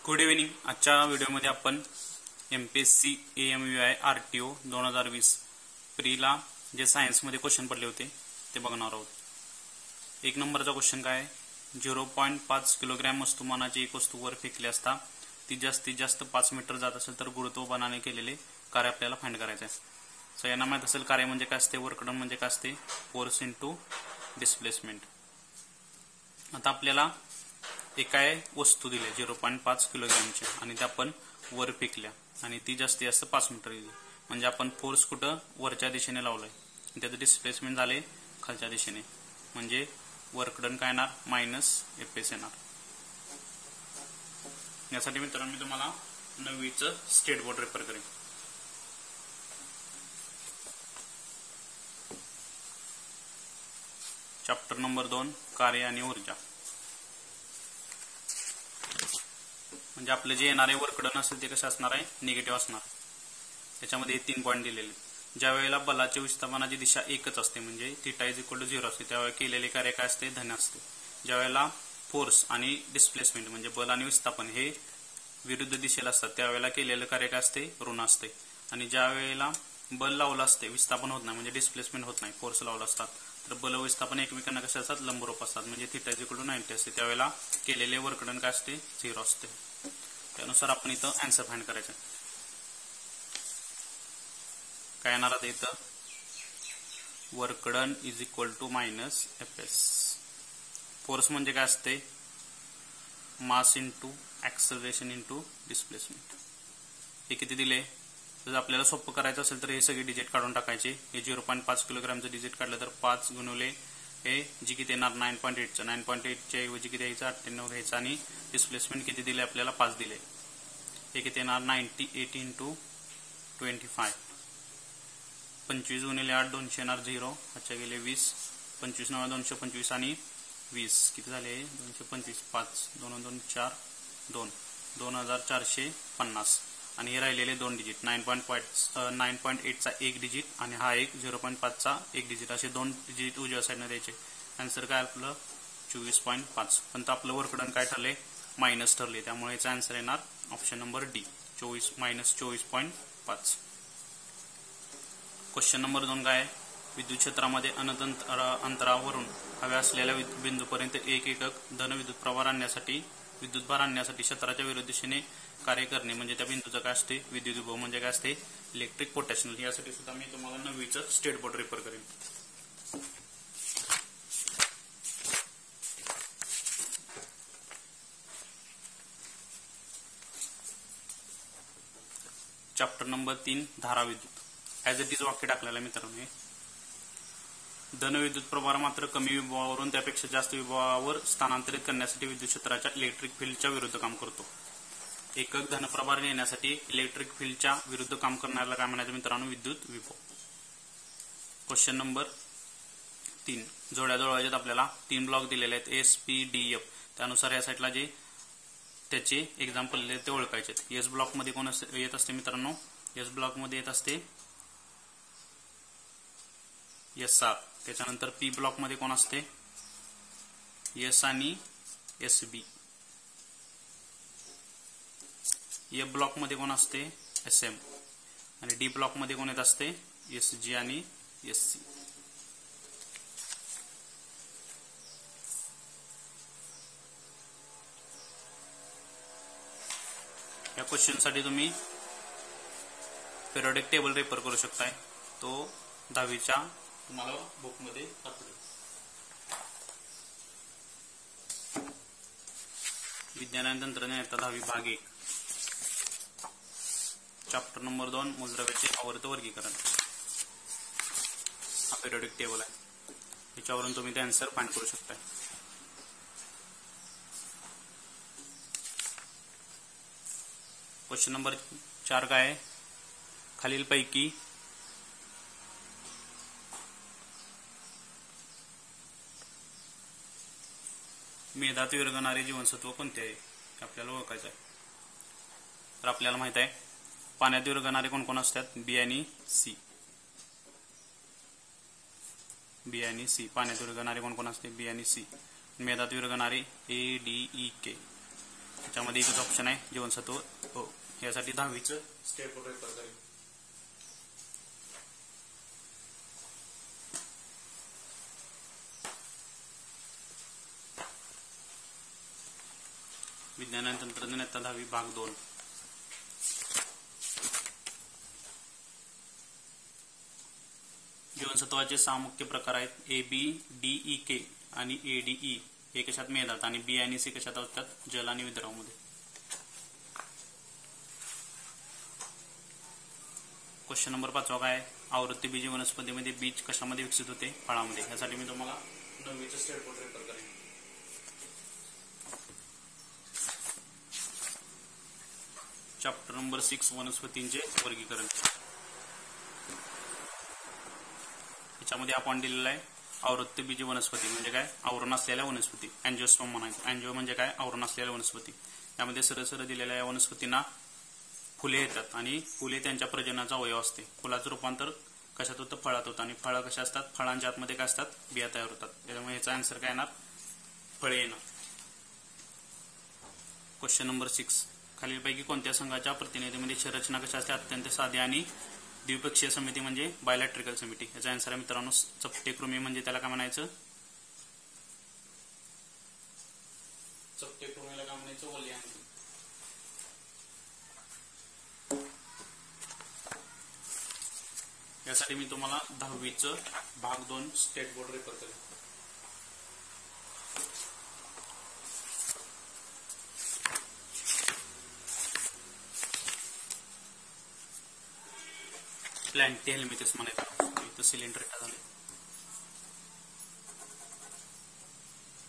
Good evening. आजच्या व्हिडिओमध्ये आपण MPSC AMUI RTO 2020 प्रीला जे सायन्समध्ये क्वेश्चन पडले होते ते बघणार आहोत। एक नंबरचा क्वेश्चन काय आहे, 0.5 किलोग्रॅम वस्तुमानाची एक वस्तू वर फेकली असता ती जास्तीत जास्त 5 मीटर जात असेल तर गुरुत्वबलाने केलेले कार्य आपल्याला फाइंड करायचे आहे। सो यांना माहित असेल कार्य म्हणजे काय असते, वर्क डन म्हणजे काय असते, फोर्स इनटू डिस्प्लेसमेंट। आता आपल्याला एक आहे वस्तू दिली 0.5 किलोग्रॅमची आणि त्या आपण वर फेकल्या आणि ती जास्तीत जास्त 5 मीटर गेली, म्हणजे आपण फोर्स कुठं वरच्या दिशेने लावलाय, त्याचं डिस्प्लेसमेंट झाले खालच्या दिशेने, म्हणजे वर्क डन काय येणार -Fs येणार। यासाठी मित्रांनो मी तुम्हाला 9वीचं स्टेट बोर्ड रेफर करेन। चॅप्टर नंबर 2 कार्य आणि ऊर्जा। म्हणजे आपले जे येणारे वर्क डन असेल ते कसे असणार आहे, निगेटिव्ह असणार। त्याच्यामध्ये 3 पॉईंट दिलेले। ज्या वेळेला बलाच्या विस्थापनाची दिशा एकच असते म्हणजे थीटा इज इक्वल टू 0 असते त्यावेळेला केलेले कार्य काय असते, धन असते। ज्या वेळेला फोर्स आणि डिस्प्लेसमेंट म्हणजे बल आणि विस्थापन हे विरुद्ध दिशेला असतात त्यावेळेला केलेले कार्य काय असते, ऋण असते। आणि ज्या वेळेला बल लावलं असते विस्थापन होत नाही म्हणजे डिस्प्लेसमेंट होत नाही, फोर्स लावला असतात तर बल व विस्थापन एकमेकांना कसे असतात, लंबरूप असतात, म्हणजे थीटा इज इक्वल टू 90 असते त्यावेळेला केलेले वर्क डन काय असते, 0 असते। त्यानुसार आपण इथं आन्सर फाइंड करायचं। काय येणार आहे इथं, work done is equal to -Fs। Force म्हणजे काय असते, mass into acceleration into displacement. हे किती दिले, जर आपल्याला सोपं करायचं असेल तर हे सगळे डिजिट काढून टाकायचे। हे 0.5 किलोग्रॅमचं डिजिट काढलं तर 5 गुणिले हे जी किती येणार 9.8चं 9.8च्या ऐवजी किती यायचं 98 घ्यायचं आणि डिस्प्लेसमेंट किती दिले आपल्याला 5 दिले। हे किती येणार 98 इंटू 25, 25 गुणिले 8 200 येणार 0, अच्छा गेले 20, 25 9 225 आणि 20 किती झाले 225, 5 2 2 4 2 2450 आणि हे राहिलेले 2 डिजिट 9.8चा एक डिजिट आणि हा एक 0.5चा एक डिजिट, असे 2 डिजिट उजव्या साईडने द्यायचे। आन्सर काय आपलं 24.5, पण आपलं वर्क डन काय ठरले, मायनस ठरले, त्यामुळे याचा आन्सर येणार option number D, 24.5। Question number 2 काय आहे, विद्युत क्षेत्रामध्ये अनंत अंतरावरून हव्या असलेल्या बिंदूपर्यंत एक एकक धन विद्युत प्रवाह आणण्यासाठी विद्युतभार आणण्यासाठी क्षेत्राच्या विरुद्ध दिशेने कार्य करणे म्हणजे त्या बिंदूचं काय असते, विद्युत विभव म्हणजे काय असते, इलेक्ट्रिक पोटेन्शियल। यासाठी सुद्धा मी तुम्हाला 9वीचं स्टेट बोर्ड रेफर करेन। चॅप्टर नंबर 3 धारा विद्युत। ॲज इट इज वाक्य टाकलेलं मित्रांनो, धन विद्युत प्रवाह मात्र कमी विभवावरून त्यापेक्षा जास्त विभवावर स्थानांतरित करण्यासाठी विद्युत क्षेत्राच्या इलेक्ट्रिक फील्डच्या विरुद्ध काम करतो। एकक धनप्रभार नेण्यासाठी इलेक्ट्रिक फील्डच्या विरुद्ध काम करण्याला काय म्हणायचं मित्रांनो, विद्युत विभव। क्वेश्चन नंबर 3 जोड्या जुळवायच्यात। आपल्याला 3 ब्लॉक दिलेले आहेत S P D F, त्यानुसार या साईडला जे त्याचे एक्झाम्पल ते ओळखायचे। एस ब्लॉक मध्ये कोण येत असते मित्रांनो, एस ब्लॉक मध्ये येत असते SR, त्याच्यानंतर P ब्लॉक मध्ये कोण असते, S आणि SB, ए ब्लॉक मध्ये कोण असते SM आणि डी ब्लॉक मध्ये कोण येत असते SG आणि SC। या क्वेश्चन साठी तुम्ही पिरियोडिक टेबल रेफर करू शकताय, तो 10वीच्या तुम्हाला बुक मध्ये सापडेल। विज्ञान आणि तंत्रज्ञान 10वी भाग 1 चॅप्टर नंबर 2 मूलद्रव्याचे आवर्त वर्गीकरण। हा पिरियोडिक टेबल आहे, याच्यावरून तुम्ही ते आन्सर फाइंड करू शकता। क्वेश्चन नंबर 4 काय आहे, खालीलपैकी मेधात विरघळणारे जीवनसत्व कोणते आहे आपल्याला ओळखायचं आहे। तर आपल्याला माहित आहे पाण्यात विरघळणारे कोण कोण असतात, बी आणि सी। बी आणि सी पाण्यात विरघळणारे कोण कोण असते, बी आणि सी। मेधात विरघळणारे A D E K, त्याच्यामध्ये एकच ऑप्शन आहे जीवनसत्व हो. यासाठी 10वीचं स्टेप रेफर करेल. विज्ञान आणि तंत्रज्ञान इयत्ता 10वी भाग 2. जीवनसत्वाचे 6 मुख्य प्रकार आहेत. ए बी डी ई के आणि ए डी ई हे कशात मिळतात आणि बी आणि सी कशात असतात? जल आणि विद्रावमध्ये. क्वेश्चन नंबर 5 काय? आवृत्तीबीजी वनस्पतीमध्ये बीज कशामध्ये विकसित होते? फळामध्ये. यासाठी मी तुम्हाला 9वीचं स्टेट बोर्ड रेफर करेन. चॅप्टर नंबर 6 वनस्पतींचे वर्गीकरण. याच्यामध्ये आपण दिलेला आहे आवृत्तीबीजी वनस्पती म्हणजे काय? आवरण असलेल्या वनस्पती. अँजिओस्पर्म म्हणायचं. अँजिओ म्हणजे काय? आवरण असलेल्या वनस्पती. यामध्ये सरळ दिलेल्या या वनस्पतींना फुले येतात आणि फुले त्यांच्या प्रजननाचा अवयव असते. फुलाचं रूपांतर कशात होतं? फळात होतं. आणि फळं कशा असतात? फळांच्या आतमध्ये काय असतात? बिया तयार होतात. त्याच्यामुळे याचा आन्सर काय येणार? फळे येणार. क्वेश्चन नंबर 6 खालीलपैकी कोणत्या संघाच्या प्रतिनिधीमध्ये रचना कशा असते? अत्यंत साधी आणि द्विपक्षीय समिती म्हणजे बायलॅट्रिकल समिती. याचा आन्सर आहे मित्रांनो चपटे कृमी म्हणजे त्याला काय म्हणायचं? चपटे कृमीला काय म्हणायचं? वलयांकी. यासाठी मी तुम्हाला 10वीचं भाग 2 स्टेट बोर्ड रेफर करेन. प्लॅन्टी हेल्मिथस म्हणायचं. इथं सिलेंडर का झाले?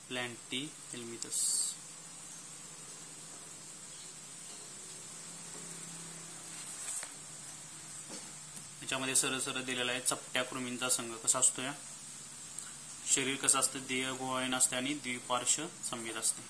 प्लॅन्टी हेल्मिथस. याच्यामध्ये सरळ दिलेला आहे चपट्या कृमींचा संघ कसा असतो? या शरीर कसं असतं? देह गुहाळीन असते आणि द्विपार्श्व संमित असते.